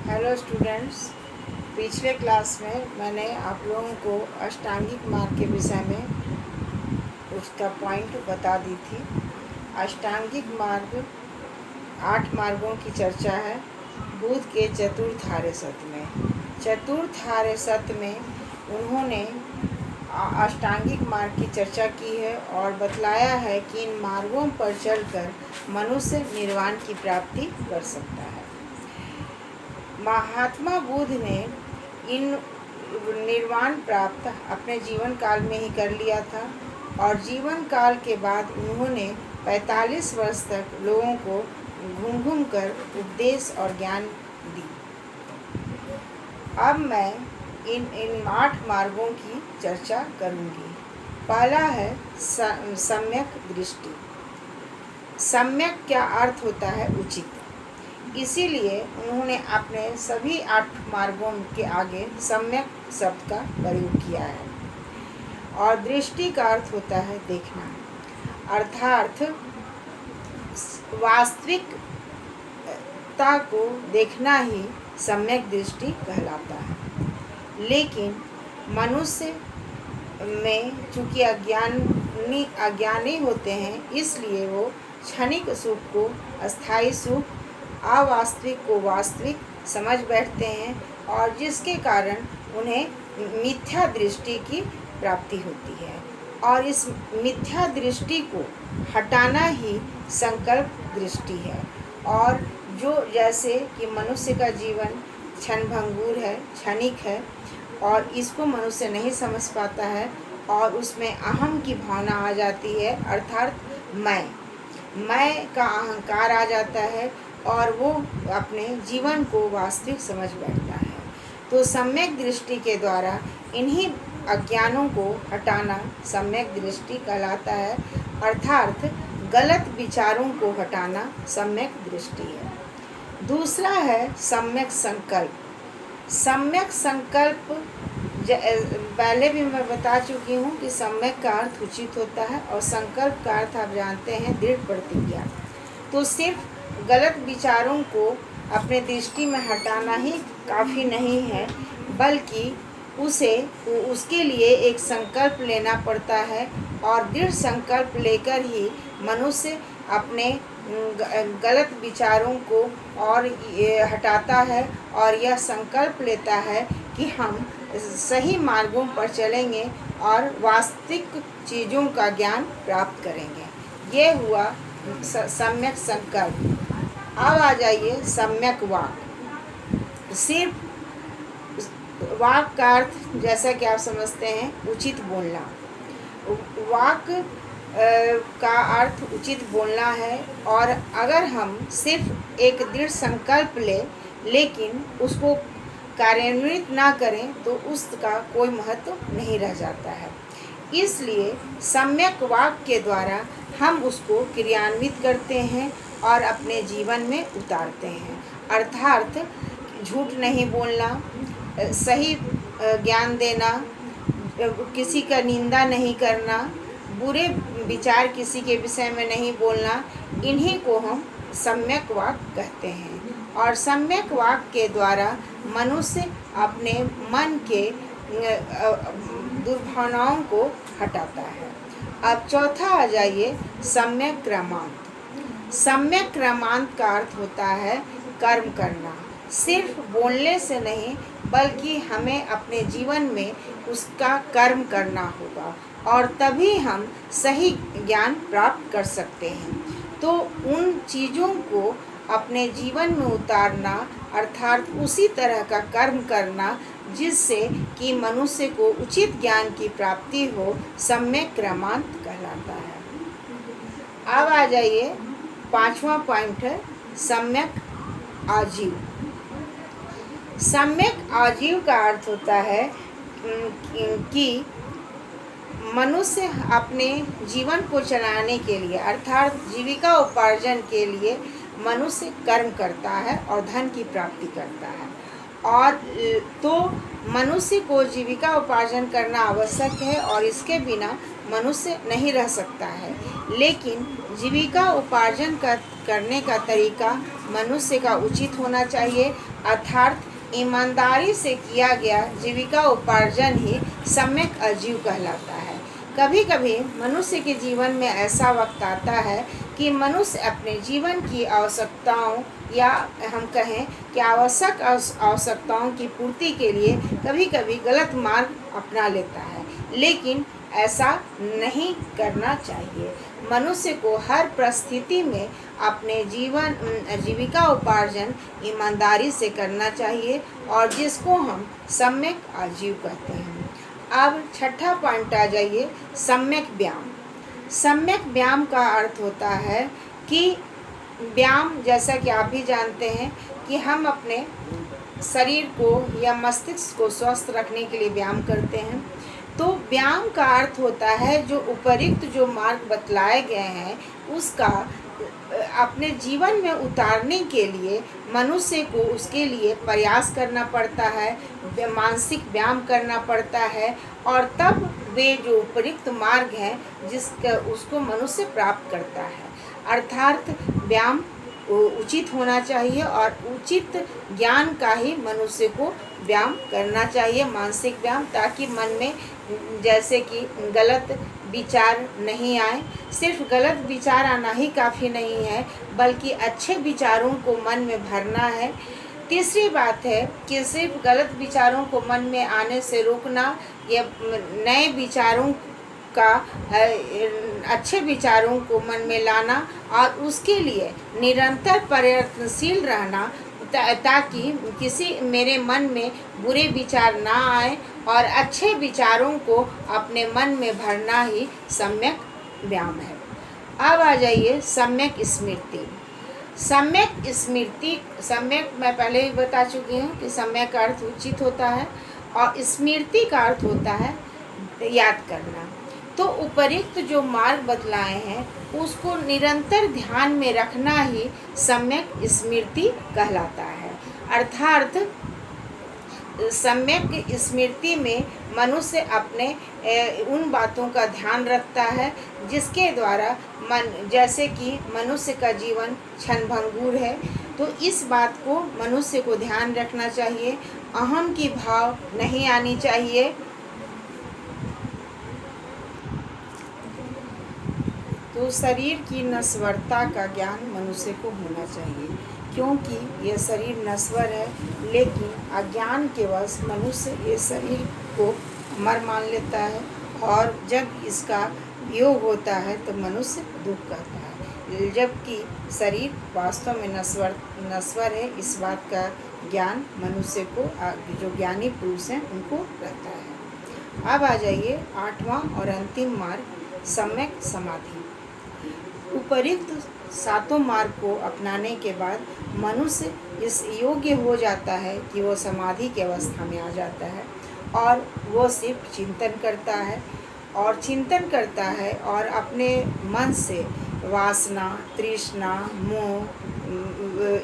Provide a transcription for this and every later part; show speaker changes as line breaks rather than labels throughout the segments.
Hello students, पिछले class में मैंने आप लोगों को अष्टांगिक मार्ग के विषय में उसका पॉइंट बता दी थी। अष्टांगिक मार्ग 8 मार्गों की चर्चा है बुद्ध के चतुर्थ आर्य सत्य में। चतुर्थ आर्य सत्य में उन्होंने अष्टांगिक मार्ग की चर्चा की है और बतलाया है कि इन मार्गों पर चलकर मनुष्य निर्वाण की प्राप्ति कर सकता है। महात्मा बुद्ध ने इन निर्वाण प्राप्त अपने जीवन काल में ही कर लिया था और जीवन काल के बाद उन्होंने 45 वर्ष तक लोगों को घूम घूम कर उपदेश और ज्ञान दी। अब मैं इन 8 मार्गों की चर्चा करूंगी। पहला है सम्यक दृष्टि। सम्यक क्या अर्थ होता है? उचित। इसीलिए उन्होंने अपने सभी 8 मार्गों के आगे सम्यक शब्द का प्रयोग किया है। और दृष्टि का अर्थ होता है देखना, अर्थात वास्तविकता को देखना ही सम्यक दृष्टि कहलाता है। लेकिन मनुष्य में चूँकि अज्ञानी होते हैं, इसलिए वो क्षणिक सुख को अस्थायी सुख, अवास्तविक को वास्तविक समझ बैठते हैं और जिसके कारण उन्हें मिथ्या दृष्टि की प्राप्ति होती है। और इस मिथ्या दृष्टि को हटाना ही संकल्प दृष्टि है। और जो जैसे कि मनुष्य का जीवन क्षणभंगुर है, क्षणिक है और इसको मनुष्य नहीं समझ पाता है और उसमें अहम की भावना आ जाती है, अर्थात मैं का अहंकार आ जाता है और वो अपने जीवन को वास्तविक समझ बैठता है। तो सम्यक दृष्टि के द्वारा इन्हीं अज्ञानों को हटाना सम्यक दृष्टि कहलाता है, अर्थात गलत विचारों को हटाना सम्यक दृष्टि है। दूसरा है सम्यक संकल्प। सम्यक संकल्प पहले भी मैं बता चुकी हूँ कि सम्यक का अर्थ उचित होता है और संकल्प का अर्थ आप जानते हैं दृढ़ प्रतिज्ञा। तो सिर्फ गलत विचारों को अपने दृष्टि में हटाना ही काफ़ी नहीं है, बल्कि उसके लिए एक संकल्प लेना पड़ता है और दृढ़ संकल्प लेकर ही मनुष्य अपने गलत विचारों को और हटाता है और यह संकल्प लेता है कि हम सही मार्गों पर चलेंगे और वास्तविक चीज़ों का ज्ञान प्राप्त करेंगे। ये हुआ सम्यक संकल्प। अब आ जाइए सम्यक वाक। सिर्फ वाक का अर्थ जैसा कि आप समझते हैं उचित बोलना। वाक का अर्थ उचित बोलना है और अगर हम सिर्फ एक दृढ़ संकल्प लेकिन उसको कार्यान्वित ना करें तो उसका कोई महत्व नहीं रह जाता है। इसलिए सम्यक वाक के द्वारा हम उसको क्रियान्वित करते हैं और अपने जीवन में उतारते हैं, अर्थात झूठ नहीं बोलना, सही ज्ञान देना, किसी का निंदा नहीं करना, बुरे विचार किसी के विषय में नहीं बोलना, इन्हीं को हम सम्यक वाक कहते हैं। और सम्यक वाक के द्वारा मनुष्य अपने मन के दुर्भावनाओं को हटाता है। अब चौथा आ जाइए सम्यक क्रमांत। सम्यक क्रमांत का अर्थ होता है कर्म करना। सिर्फ बोलने से नहीं बल्कि हमें अपने जीवन में उसका कर्म करना होगा और तभी हम सही ज्ञान प्राप्त कर सकते हैं। तो उन चीज़ों को अपने जीवन में उतारना, अर्थात उसी तरह का कर्म करना जिससे कि मनुष्य को उचित ज्ञान की प्राप्ति हो, सम्यक क्रमांत कहलाता है। अब आ जाइए 5वां पॉइंट है सम्यक आजीव। सम्यक आजीव का अर्थ होता है कि मनुष्य अपने जीवन को चलाने के लिए, अर्थात जीविका उपार्जन के लिए मनुष्य कर्म करता है और धन की प्राप्ति करता है। और तो मनुष्य को जीविका उपार्जन करना आवश्यक है और इसके बिना मनुष्य नहीं रह सकता है। लेकिन जीविका उपार्जन करने का तरीका मनुष्य का उचित होना चाहिए, अर्थात ईमानदारी से किया गया जीविका उपार्जन ही सम्यक आजीव कहलाता है। कभी कभी मनुष्य के जीवन में ऐसा वक्त आता है कि मनुष्य अपने जीवन की आवश्यकताओं या हम कहें कि आवश्यकताओं की पूर्ति के लिए कभी कभी गलत मार्ग अपना लेता है, लेकिन ऐसा नहीं करना चाहिए। मनुष्य को हर परिस्थिति में अपने जीविका उपार्जन ईमानदारी से करना चाहिए और जिसको हम सम्यक आजीव कहते हैं। अब छठा पॉइंट आ जाइए, सम्यक व्यायाम। सम्यक व्यायाम का अर्थ होता है कि व्यायाम, जैसा कि आप भी जानते हैं कि हम अपने शरीर को या मस्तिष्क को स्वस्थ रखने के लिए व्यायाम करते हैं। तो व्यायाम का अर्थ होता है जो उपयुक्त जो मार्ग बतलाए गए हैं उसका अपने जीवन में उतारने के लिए मनुष्य को उसके लिए प्रयास करना पड़ता है, मानसिक व्यायाम करना पड़ता है और तब वे जो उपयुक्त मार्ग हैं जिसका उसको मनुष्य प्राप्त करता है। अर्थात व्यायाम उचित होना चाहिए और उचित ज्ञान का ही मनुष्य को व्यायाम करना चाहिए, मानसिक व्यायाम, ताकि मन में जैसे कि गलत विचार नहीं आए। सिर्फ गलत विचार आना ही काफ़ी नहीं है, बल्कि अच्छे विचारों को मन में भरना है। तीसरी बात है कि सिर्फ गलत विचारों को मन में आने से रोकना या नए विचारों का अच्छे विचारों को मन में लाना और उसके लिए निरंतर प्रयत्नशील रहना ताकि किसी मेरे मन में बुरे विचार ना आए और अच्छे विचारों को अपने मन में भरना ही सम्यक व्यायाम है। अब आ जाइए सम्यक स्मृति। सम्यक मैं पहले ही बता चुकी हूँ कि सम्यक का अर्थ उचित होता है और स्मृति का अर्थ होता है याद करना। तो उपयुक्त जो मार्ग बतलाए हैं उसको निरंतर ध्यान में रखना ही सम्यक स्मृति कहलाता है। अर्थात सम्यक स्मृति में मनुष्य अपने उन बातों का ध्यान रखता है जिसके द्वारा जैसे कि मनुष्य का जीवन क्षणभंगुर है, तो इस बात को मनुष्य को ध्यान रखना चाहिए। अहम की भाव नहीं आनी चाहिए। तो शरीर की नश्वरता का ज्ञान मनुष्य को होना चाहिए, क्योंकि यह शरीर नश्वर है, लेकिन अज्ञान के वश मनुष्य ये शरीर को अमर मान लेता है और जब इसका वियोग होता है तो मनुष्य दुख करता है, जबकि शरीर वास्तव में नश्वर है। इस बात का ज्ञान मनुष्य को जो ज्ञानी पुरुष हैं उनको रहता है। अब आ जाइए आठवां और अंतिम मार्ग, सम्यक समाधि। उपयुक्त सातों मार्ग को अपनाने के बाद मनुष्य इस योग्य हो जाता है कि वो समाधि की अवस्था में आ जाता है और वो सिर्फ चिंतन करता है और अपने मन से वासना, तृष्णा, मोह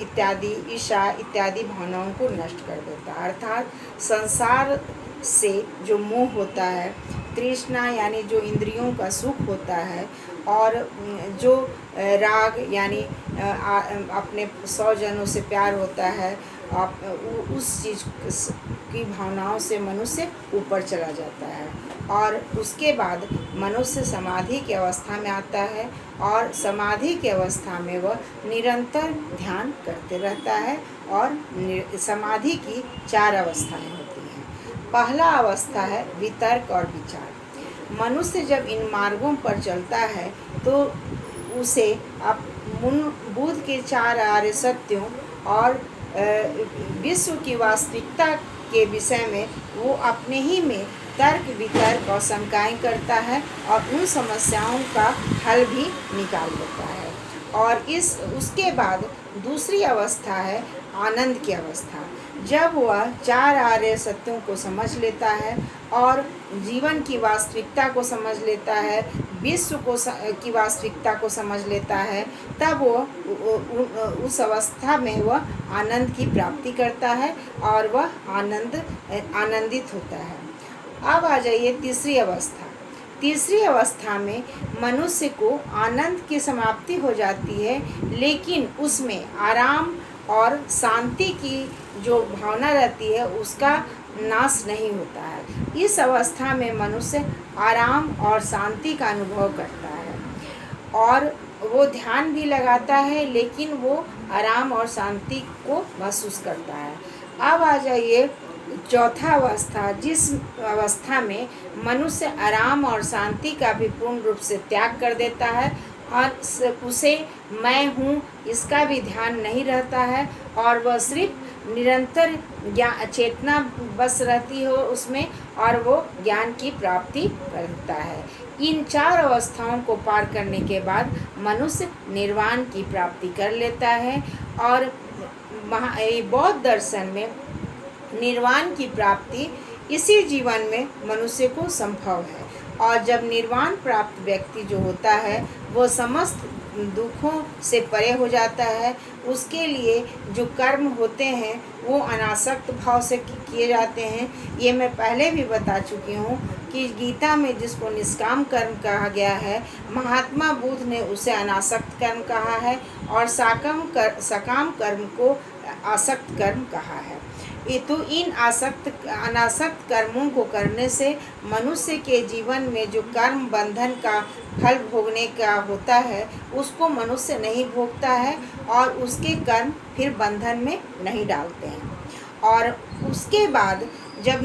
इत्यादि, ईर्ष्या इत्यादि भावनाओं को नष्ट कर देता है। अर्थात संसार से जो मोह होता है, तृष्णा यानी जो इंद्रियों का सुख होता है और जो राग यानी अपने स्वजनों से प्यार होता है, उस चीज़ की भावनाओं से मनुष्य ऊपर चला जाता है और उसके बाद मनुष्य समाधि की अवस्था में आता है और समाधि की अवस्था में वह निरंतर ध्यान करते रहता है। और समाधि की 4 अवस्थाएं होती हैं। पहला अवस्था है वितर्क और विचार। मनुष्य जब इन मार्गों पर चलता है तो उसे बुद्ध के 4 आर्य सत्यों और विश्व की वास्तविकता के विषय में वो अपने ही में तर्क वितर्क और शंकाएं करता है और उन समस्याओं का हल भी निकाल देता है। और उसके बाद दूसरी अवस्था है आनंद की अवस्था। जब वह 4 आर्य सत्यों को समझ लेता है और जीवन की वास्तविकता को समझ लेता है, विश्व की वास्तविकता को समझ लेता है, तब वो उस अवस्था में वह आनंद की प्राप्ति करता है और वह आनंदित होता है। अब आ जाइए तीसरी अवस्था। तीसरी अवस्था में मनुष्य को आनंद की समाप्ति हो जाती है, लेकिन उसमें आराम और शांति की जो भावना रहती है उसका नाश नहीं होता है। इस अवस्था में मनुष्य आराम और शांति का अनुभव करता है और वो ध्यान भी लगाता है, लेकिन वो आराम और शांति को महसूस करता है। अब आ जाइए चौथा अवस्था, जिस अवस्था में मनुष्य आराम और शांति का भी पूर्ण रूप से त्याग कर देता है और उसे मैं हूँ इसका भी ध्यान नहीं रहता है और वह सिर्फ निरंतर चेतना बस रहती हो उसमें और वो ज्ञान की प्राप्ति करता है। इन 4 अवस्थाओं को पार करने के बाद मनुष्य निर्वाण की प्राप्ति कर लेता है और बौद्ध दर्शन में निर्वाण की प्राप्ति इसी जीवन में मनुष्य को संभव है। और जब निर्वाण प्राप्त व्यक्ति जो होता है वो समस्त दुखों से परे हो जाता है। उसके लिए जो कर्म होते हैं वो अनासक्त भाव से किए जाते हैं। ये मैं पहले भी बता चुकी हूँ कि गीता में जिसको निष्काम कर्म कहा गया है, महात्मा बुद्ध ने उसे अनासक्त कर्म कहा है और सकाम कर्म को आसक्त कर्म कहा है। तो इन अनासक्त कर्मों को करने से मनुष्य के जीवन में जो कर्म बंधन का फल भोगने का होता है उसको मनुष्य नहीं भोगता है और उसके कर्म फिर बंधन में नहीं डालते हैं। और उसके बाद जब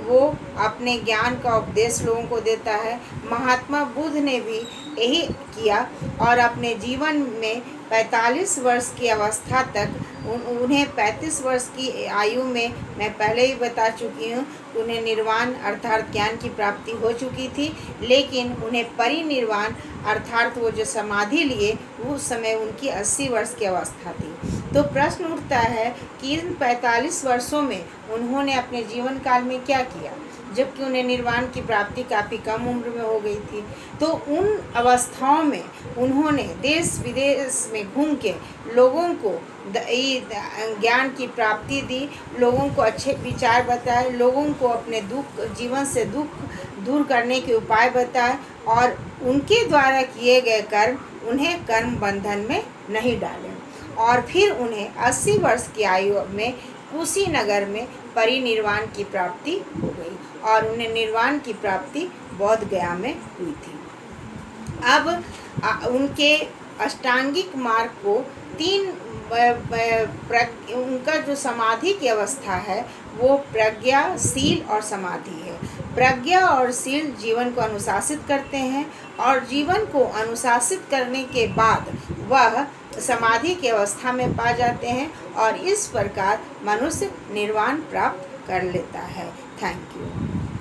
वो अपने ज्ञान का उपदेश लोगों को देता है, महात्मा बुद्ध ने भी यही किया और अपने जीवन में 45 वर्ष की अवस्था तक उन्हें 35 वर्ष की आयु में मैं पहले ही बता चुकी हूँ उन्हें निर्वाण अर्थात ज्ञान की प्राप्ति हो चुकी थी, लेकिन उन्हें परिनिर्वाण अर्थात वो जो समाधि लिए उस समय उनकी 80 वर्ष की अवस्था थी। तो प्रश्न उठता है कि इन 45 वर्षों में उन्होंने अपने जीवन काल में क्या किया, जबकि उन्हें निर्वाण की प्राप्ति काफ़ी कम उम्र में हो गई थी। तो उन अवस्थाओं में उन्होंने देश विदेश में घूम के लोगों को ज्ञान की प्राप्ति दी, लोगों को अच्छे विचार बताए, लोगों को अपने जीवन से दुख दूर करने के उपाय बताए और उनके द्वारा किए गए कर्म उन्हें कर्म बंधन में नहीं डाले। और फिर उन्हें 80 वर्ष की आयु में कुशीनगर में परिनिर्वाण की प्राप्ति हो गई और उन्हें निर्वाण की प्राप्ति बोध गया में हुई थी। अब उनके अष्टांगिक मार्ग को 3 उनका जो समाधि की अवस्था है वो प्रज्ञा, शील और समाधि है। प्रज्ञा और शील जीवन को अनुशासित करते हैं और जीवन को अनुशासित करने के बाद वह समाधि की अवस्था में पा जाते हैं और इस प्रकार मनुष्य निर्वाण प्राप्त कर लेता है। Thank you.